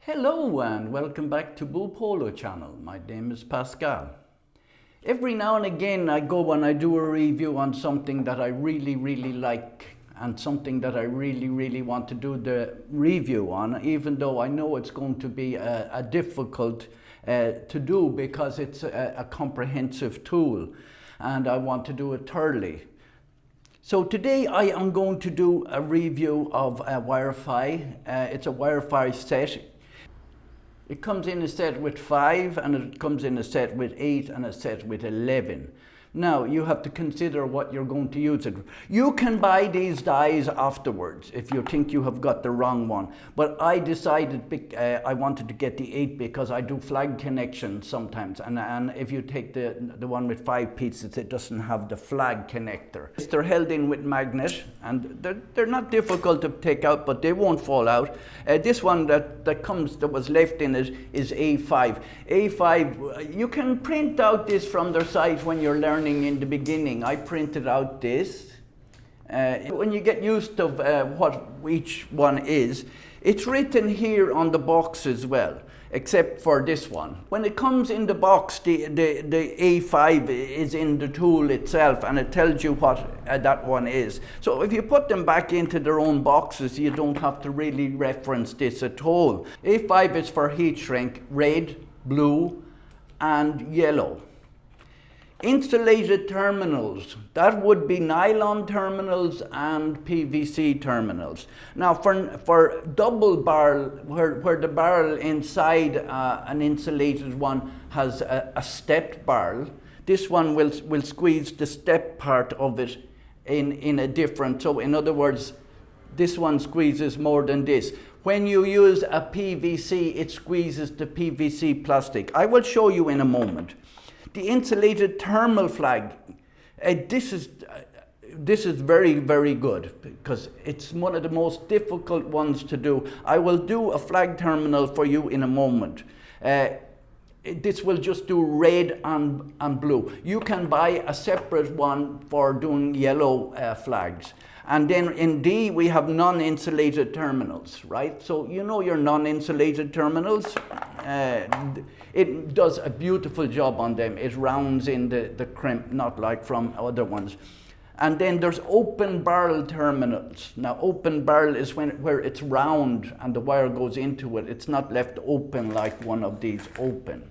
Hello and welcome back to Boopolo channel. My name is Pascal. Every now and again I go and I do a review on something that I really like and something that I really want to do the review on, even though I know it's going to be a difficult to do because it's a comprehensive tool and I want to do it thoroughly. So today I am going to do a review of a Wirefy. It's a Wirefy set. It comes in a set with 5 and it comes in a set with 8 and a set with 11. Now you have to consider what you're going to use it. You can buy these dies afterwards if you think you have got the wrong one. But I decided I wanted to get the 8 because I do flag connections sometimes. And if you take the one with 5 pieces, it doesn't have the flag connector. They're held in with magnet and they're not difficult to take out, but they won't fall out. This one that was left in it is A5. A5, you can print out this from their site when you're learning in the beginning. I printed out this. When you get used to what each one is, it's written here on the box as well, except for this one. When it comes in the box, the A5 is in the tool itself and it tells you what that one is. So if you put them back into their own boxes, you don't have to really reference this at all. A5 is for heat shrink, red, blue and yellow. Insulated terminals, that would be nylon terminals and PVC terminals. Now for double barrel, where the barrel inside an insulated one has a stepped barrel, this one will squeeze the step part of it in a different, so in other words, this one squeezes more than this. When you use a PVC, it squeezes the PVC plastic. I will show you in a moment. The insulated thermal flag, this is very good because it's one of the most difficult ones to do. I will do a flag terminal for you in a moment. This will just do red and blue. You can buy a separate one for doing yellow flags. And then in D, we have non-insulated terminals, right? So you know your non-insulated terminals. It does a beautiful job on them. It rounds in the crimp, not like from other ones. And then there's open barrel terminals. Now open barrel is where it's round and the wire goes into it. It's not left open like one of these open.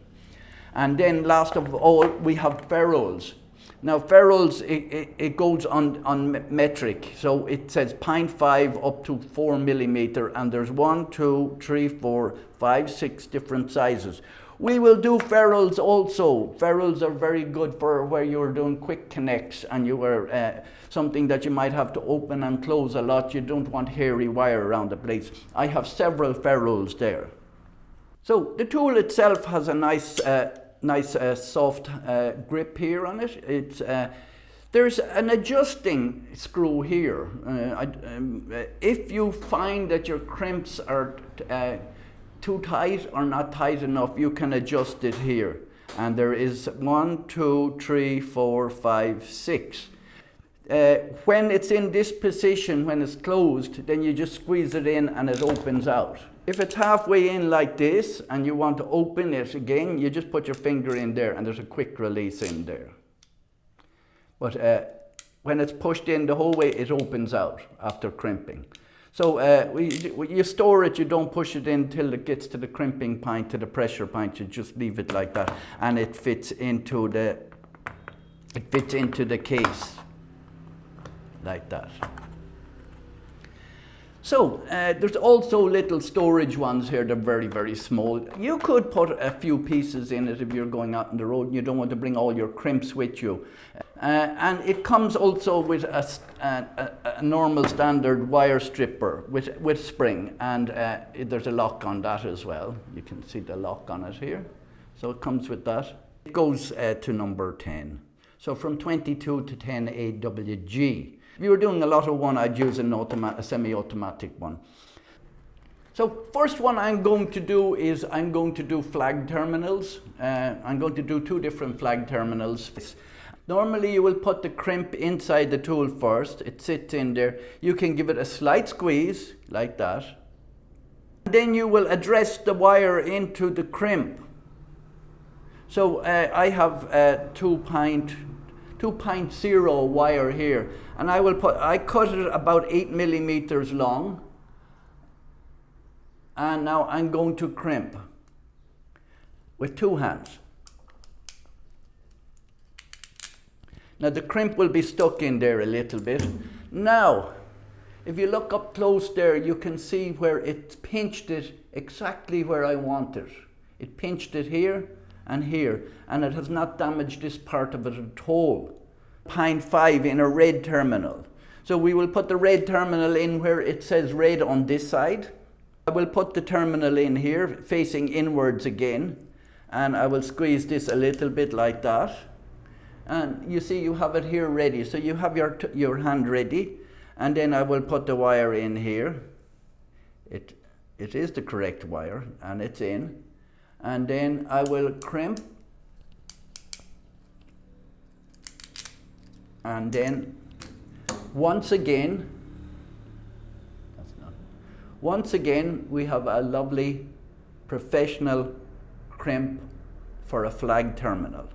And then last of all, we have Ferules. Now Ferules, it goes on metric, so it says 0.5 up to 4 millimeter, and there's 1, 2, 3, 4, 5, 6 different sizes. We will do Ferules also. Ferules are very good for where you're doing quick connects and you are something that you might have to open and close a lot. You don't want hairy wire around the place. I have several Ferules there. So the tool itself has a nice soft grip here on it. There's an adjusting screw here. If you find that your crimps are too tight or not tight enough, you can adjust it here. And there is 1, 2, 3, 4, 5, 6. When it's in this position, when it's closed, then you just squeeze it in and it opens out. If it's halfway in like this and you want to open it again, you just put your finger in there and there's a quick release in there. But when it's pushed in the whole way, it opens out after crimping. So you store it, you don't push it in till it gets to the crimping point, to the pressure point, you just leave it like that and it fits into the case like that. So there's also little storage ones here. They're very small. You could put a few pieces in it if you're going out on the road and you don't want to bring all your crimps with you. And it comes also with a normal standard wire stripper with spring, and there's a lock on that as well. You can see the lock on it here. So it comes with that. It goes to number 10. So from 22 to 10 AWG. If you were doing a lot of one, I'd use a semi-automatic one. So first one I'm going to do is I'm going to do flag terminals. I'm going to do 2 different flag terminals. Normally you will put the crimp inside the tool first. It sits in there. You can give it a slight squeeze like that. then you will address the wire into the crimp. So I have 2.0 wire here, and I cut it about 8 millimeters long, and now I'm going to crimp with 2 hands. Now the crimp will be stuck in there a little bit. Now, if you look up close there, you can see where it pinched it exactly where I want it. It pinched it here and here, and it has not damaged this part of it at all. 0.5 in a red terminal. So we will put the red terminal in where it says red on this side. I will put the terminal in here, facing inwards again, and I will squeeze this a little bit like that. And you see you have it here ready, so you have your hand ready, and then I will put the wire in here. It is the correct wire, and it's in. And then I will crimp, and then once again we have a lovely professional crimp for a flag terminal.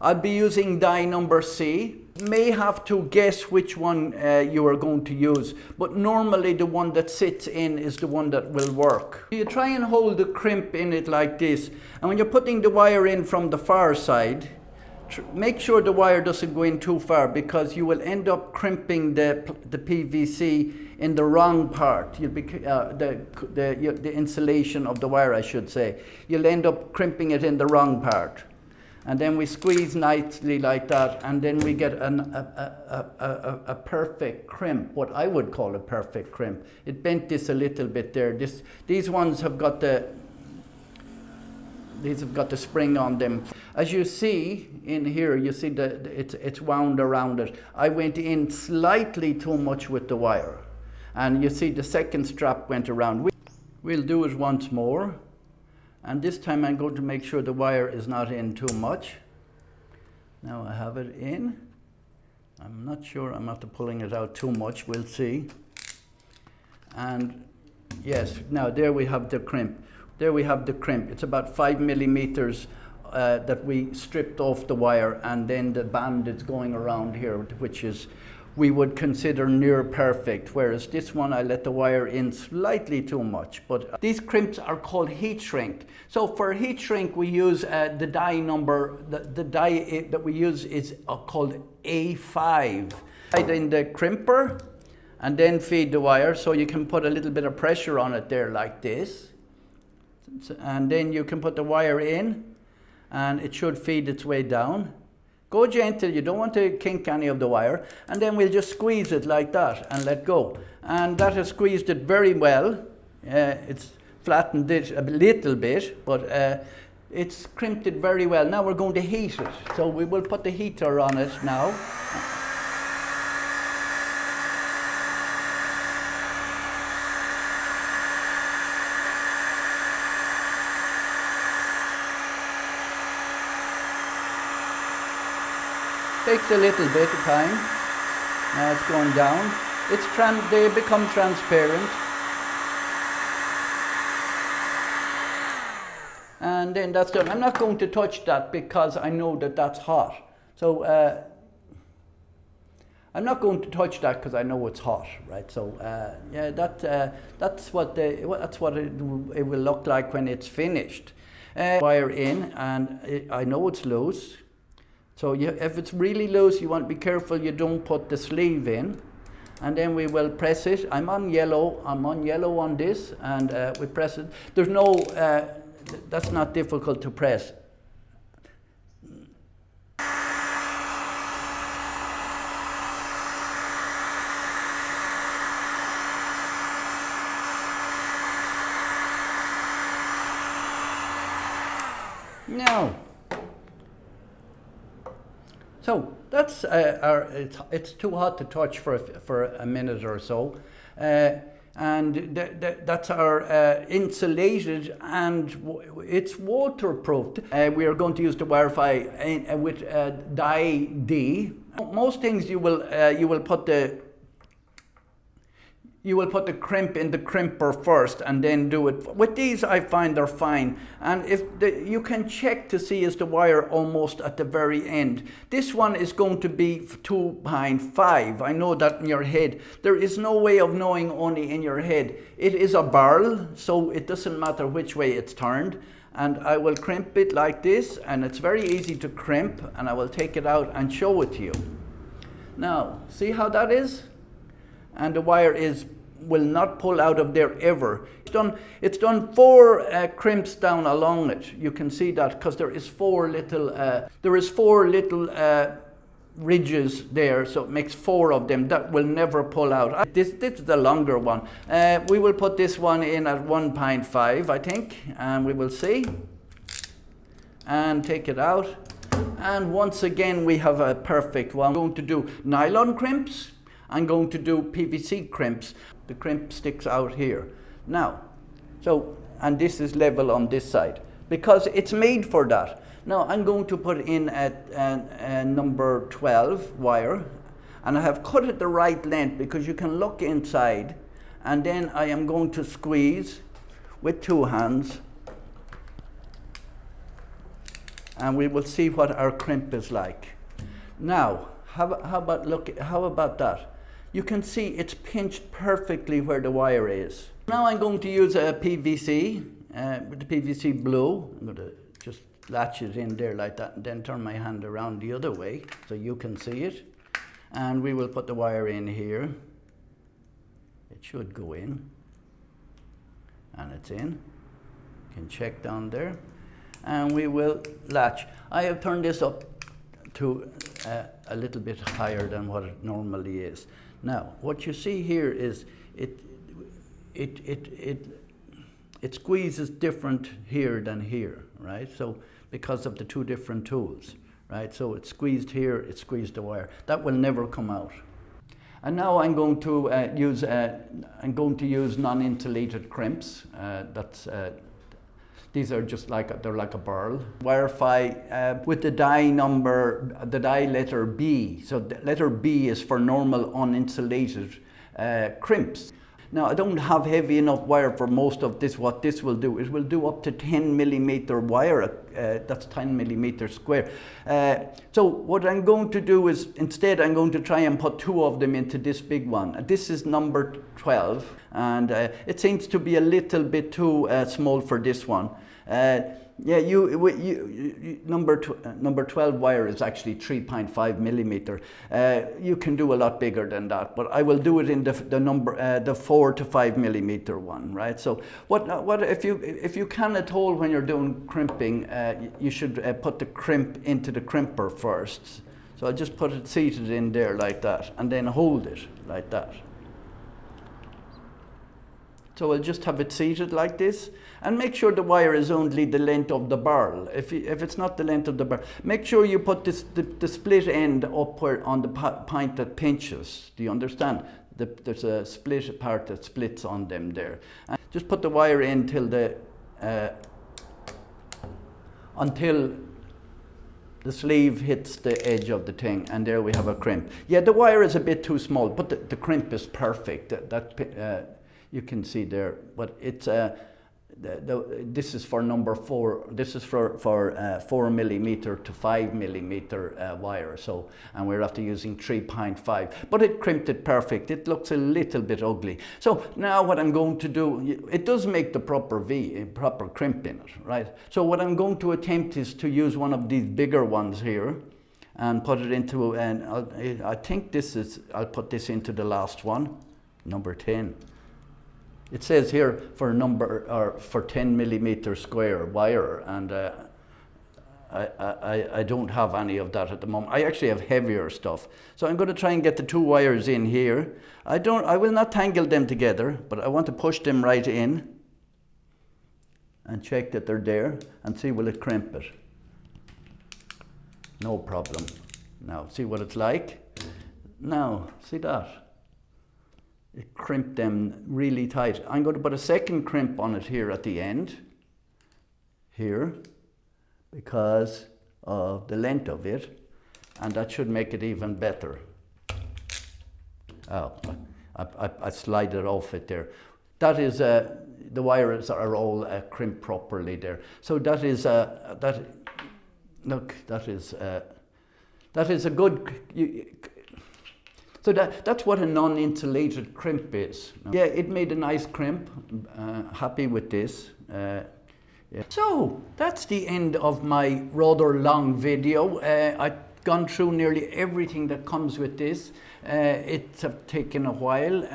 I'll be using die number C. You may have to guess which one you are going to use, but normally the one that sits in is the one that will work. You try and hold the crimp in it like this, and when you're putting the wire in from the far side, make sure the wire doesn't go in too far, because you will end up crimping the PVC in the wrong part. You'll be, the insulation of the wire, I should say. You'll end up crimping it in the wrong part. And then we squeeze nicely like that, and then we get a perfect crimp, what I would call a perfect crimp. It bent this a little bit there. These ones have got the spring on them. As you see in here, you see it's wound around it. I went in slightly too much with the wire, and you see the second strap went around. We'll do it once more. And this time I'm going to make sure the wire is not in too much. Now I have it in. I'm not sure I'm not pulling it out too much, we'll see. And yes, now there we have the crimp. There we have the crimp. It's about 5 millimeters that we stripped off the wire, and then the band is going around here, which is, we would consider near perfect, whereas this one I let the wire in slightly too much. But these crimps are called heat shrink. So for heat shrink we use the die number, the die that we use is called A5. In the crimper and then feed the wire, so you can put a little bit of pressure on it there like this. And then you can put the wire in and it should feed its way down. Go gentle, you don't want to kink any of the wire, and then we'll just squeeze it like that and let go. And that has squeezed it very well. It's flattened it a little bit, but it's crimped it very well. Now we're going to heat it. So we will put the heater on it now. Takes a little bit of time. Now it's going down. They become transparent. And then that's done. I'm not going to touch that because I know that that's hot. So I'm not going to touch that because I know it's hot, right? So yeah, that's what it will look like when it's finished. Wire in, and I know it's loose. So if it's really loose, you want to be careful you don't put the sleeve in. And then we will press it. I'm on yellow on this, and we press it. There's no, that's not difficult to press. Now, so that's it's too hot to touch for a minute or so, and that's our insulated, and it's waterproof. We are going to use the Wirefy with dye D. Most things you will put you will put the crimp in the crimper first and then do it. With these, I find they're fine. And you can check to see is the wire almost at the very end. This one is going to be 2.5. I know that in your head. There is no way of knowing only in your head. It is a barrel, so it doesn't matter which way it's turned. And I will crimp it like this, and it's very easy to crimp, and I will take it out and show it to you. Now, see how that is? And the wire will not pull out of there ever. It's done 4 crimps down along it. You can see that because there is 4 little ridges there, so it makes 4 of them that will never pull out. This is the longer one. We will put this one in at 1.5, I think, and we will see. And take it out. And once again, we have a perfect one. I'm going to do nylon crimps. I'm going to do PVC crimps. The crimp sticks out here. Now, and this is level on this side because it's made for that. Now I'm going to put in a number 12 wire, and I have cut it the right length because you can look inside, and then I am going to squeeze with 2 hands, and we will see what our crimp is like. Now, how about that? You can see it's pinched perfectly where the wire is. Now I'm going to use a PVC, with the PVC blue. I'm going to just latch it in there like that and then turn my hand around the other way so you can see it. And we will put the wire in here. It should go in. And it's in. You can check down there. And we will latch. I have turned this up to a little bit higher than what it normally is. Now, what you see here is it squeezes different here than here, right? So because of the 2 different tools, right? So it's squeezed here, it squeezed the wire. That will never come out. And now I'm going to use non-insulated crimps. These are just they're like a barrel. Wirefy with the die letter B. So the letter B is for normal uninsulated crimps. Now I don't have heavy enough wire for most of this. What this will do, it will do up to 10 millimeter wire. That's 10 millimeter square. So what I'm going to do is instead I'm going to try and put 2 of them into this big one. This is number 12, and it seems to be a little bit too small for this one. Yeah, number 12 wire is actually 3.5 millimeter. You can do a lot bigger than that, but I will do it in the 4 to 5 millimeter one, right? So what if you can at all when you're doing crimping, you should put the crimp into the crimper first. So I'll just put it seated in there like that, and then hold it like that. So I'll just have it seated like this, and make sure the wire is only the length of the barrel. If it's not the length of the barrel, make sure you put the split end upward on the point that pinches. Do you understand? There's a split part that splits on them there. And just put the wire in till until the sleeve hits the edge of the thing, and there we have a crimp. Yeah, the wire is a bit too small, but the crimp is perfect. You can see there, but it's this is for number 4. This is for 4 millimeter to 5 millimeter wire. So, and we're after using 3.5, but it crimped it perfect. It looks a little bit ugly. So now what I'm going to do, it does make the proper crimp in it, right? So what I'm going to attempt is to use one of these bigger ones here, and put it into, and I think I'll put this into the last one, number 10. It says here for 10 millimeter square wire, and I don't have any of that at the moment. I actually have heavier stuff. So I'm going to try and get the 2 wires in here. I will not tangle them together, but I want to push them right in and check that they're there and see will it crimp it. No problem. Now see what it's like. Now see that. It crimped them really tight. I'm going to put a second crimp on it here at the end, here, because of the length of it, and that should make it even better. Oh, I slide it off it there. That is, the wires are all crimped properly there. So that is, that is a good, so that's what a non-insulated crimp is. Yeah, it made a nice crimp. Happy with this. Yeah. So that's the end of my rather long video. I've gone through nearly everything that comes with this. It's taken a while.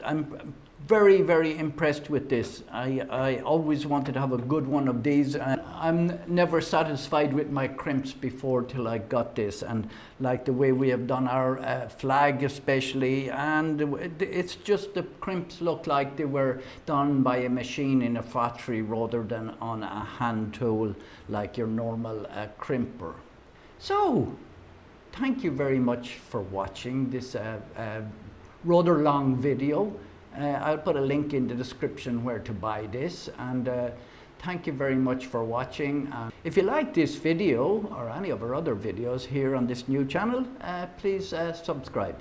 I'm very, very impressed with this. I always wanted to have a good one of these. I'm never satisfied with my crimps before till I got this, and like the way we have done our flag especially, and it's just the crimps look like they were done by a machine in a factory rather than on a hand tool like your normal crimper. So thank you very much for watching this rather long video. I'll put a link in the description where to buy this, and thank you very much for watching. If you like this video or any of our other videos here on this new channel, please subscribe.